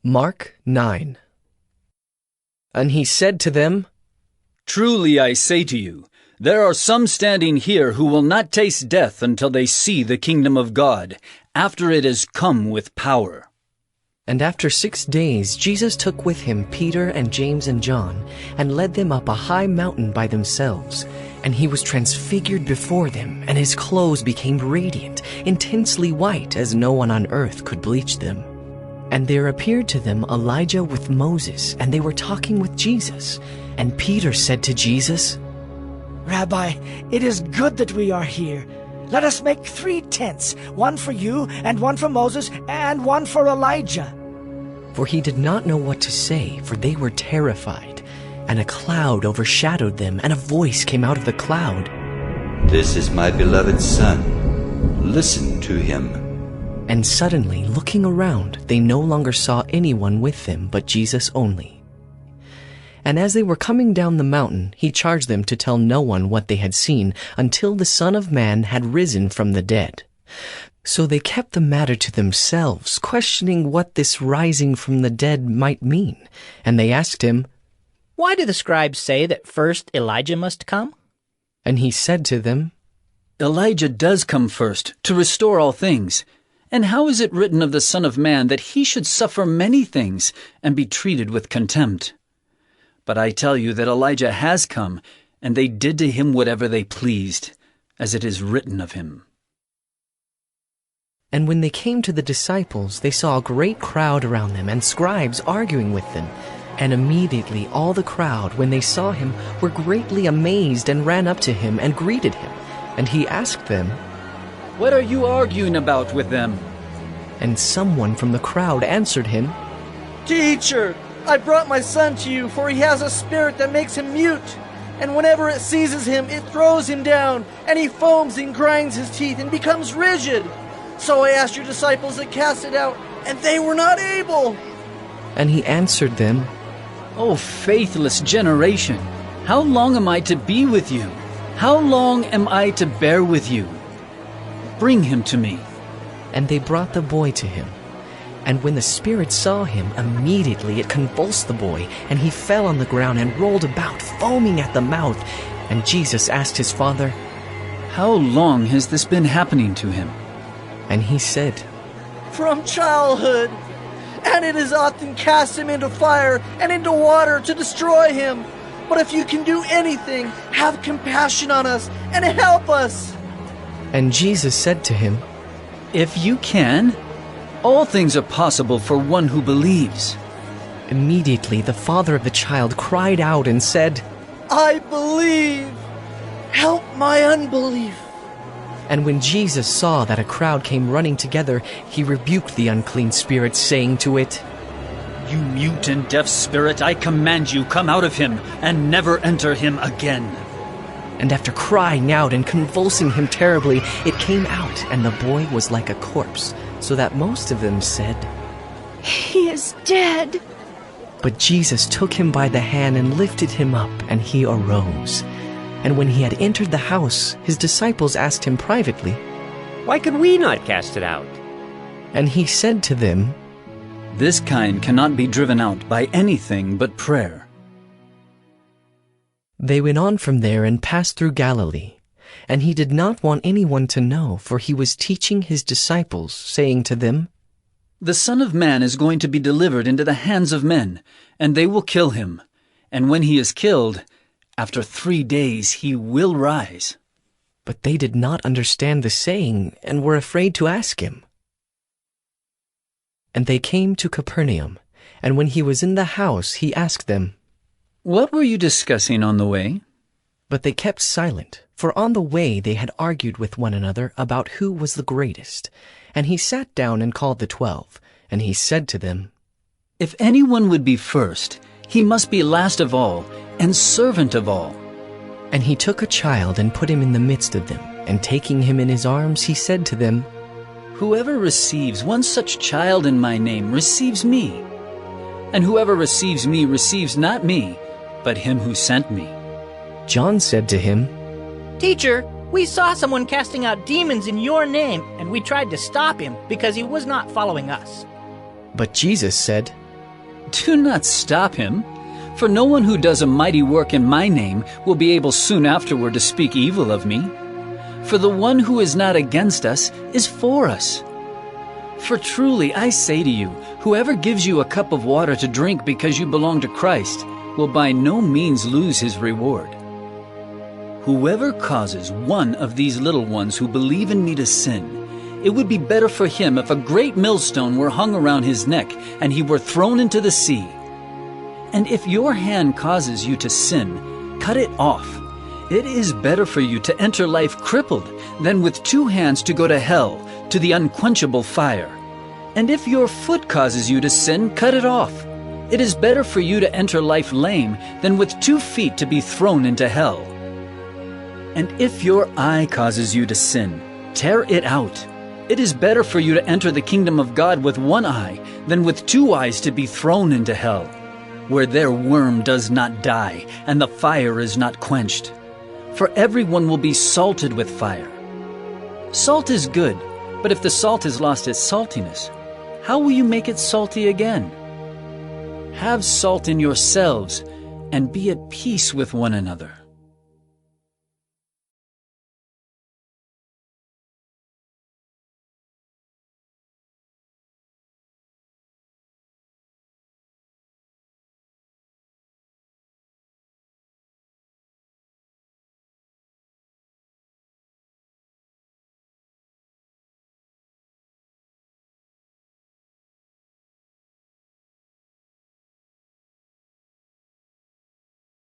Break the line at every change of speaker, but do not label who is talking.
Mark 9. And he said to them,
Truly I say to you, there are some standing here who will not taste death until they see the kingdom of God, after it has come with power.
And after 6 days Jesus took with him Peter and James and John, and led them up a high mountain by themselves. And he was transfigured before them, and his clothes became radiant, intensely white, as no one on earth could bleach them. And there appeared to them Elijah with Moses, and they were talking with Jesus. And Peter said to Jesus,
Rabbi, it is good that we are here. Let us make 3 tents, one for you, and one for Moses, and one for Elijah.
For he did not know what to say, for they were terrified. And a cloud overshadowed them, and a voice came out of the cloud.
This is my beloved Son. Listen to him.
And suddenly, looking around, they no longer saw anyone with them but Jesus only. And as they were coming down the mountain, he charged them to tell no one what they had seen until the Son of Man had risen from the dead. So they kept the matter to themselves, questioning what this rising from the dead might mean. And they asked him,
Why do the scribes say that first Elijah must come?
And he said to them,
Elijah does come first to restore all things. And how is it written of the Son of Man that he should suffer many things and be treated with contempt? But I tell you that Elijah has come, and they did to him whatever they pleased, as it is written of him.
And when they came to the disciples, they saw a great crowd around them, and scribes arguing with them. And immediately all the crowd, when they saw him, were greatly amazed and ran up to him and greeted him. And he asked them,
What are you arguing about with them?
And someone from the crowd answered him,
Teacher, I brought my son to you, for he has a spirit that makes him mute. And whenever it seizes him, it throws him down, and he foams and grinds his teeth and becomes rigid. So I asked your disciples to cast it out, and they were not able.
And he answered them,
O faithless generation, how long am I to be with you? How long am I to bear with you? Bring him to me.
And they brought the boy to him. And when the spirit saw him, immediately it convulsed the boy, and he fell on the ground and rolled about, foaming at the mouth. And Jesus asked his father,
How long has this been happening to him?
And he said,
From childhood. And it has often cast him into fire and into water to destroy him. But if you can do anything, have compassion on us and help us.
And Jesus said to him,
If you can, all things are possible for one who believes.
Immediately the father of the child cried out and said,
I believe. Help my unbelief.
And when Jesus saw that a crowd came running together, he rebuked the unclean spirit, saying to it,
You mute and deaf spirit, I command you, come out of him, and never enter him again.
And after crying out and convulsing him terribly, it came out, and the boy was like a corpse, so that most of them said,
He is dead.
But Jesus took him by the hand and lifted him up, and he arose. And when he had entered the house, his disciples asked him privately,
Why could we not cast it out?
And he said to them,
This kind cannot be driven out by anything but prayer.
They went on from there and passed through Galilee. And he did not want anyone to know, for he was teaching his disciples, saying to them,
The Son of Man is going to be delivered into the hands of men, and they will kill him. And when he is killed, after 3 days he will rise.
But they did not understand the saying, and were afraid to ask him. And they came to Capernaum, and when he was in the house, he asked them,
What were you discussing on the way?
But they kept silent, for on the way they had argued with one another about who was the greatest. And he sat down and called the 12, and he said to them,
If anyone would be first, he must be last of all, and servant of all.
And he took a child and put him in the midst of them, and taking him in his arms, he said to them,
Whoever receives one such child in my name receives me. And whoever receives me receives not me, but him who sent me.
John said to him,
Teacher, we saw someone casting out demons in your name, and we tried to stop him because he was not following us.
But Jesus said,
Do not stop him, for no one who does a mighty work in my name will be able soon afterward to speak evil of me. For the one who is not against us is for us. For truly I say to you, whoever gives you a cup of water to drink because you belong to Christ will by no means lose his reward. Whoever causes one of these little ones who believe in me to sin, it would be better for him if a great millstone were hung around his neck and he were thrown into the sea. And if your hand causes you to sin, cut it off. It is better for you to enter life crippled than with 2 hands to go to hell, to the unquenchable fire. And if your foot causes you to sin, cut it off. It is better for you to enter life lame than with 2 feet to be thrown into hell. And if your eye causes you to sin, tear it out. It is better for you to enter the kingdom of God with 1 eye than with 2 eyes to be thrown into hell, where their worm does not die and the fire is not quenched. For everyone will be salted with fire. Salt is good, but if the salt has lost its saltiness, how will you make it salty again? Have salt in yourselves and be at peace with one another.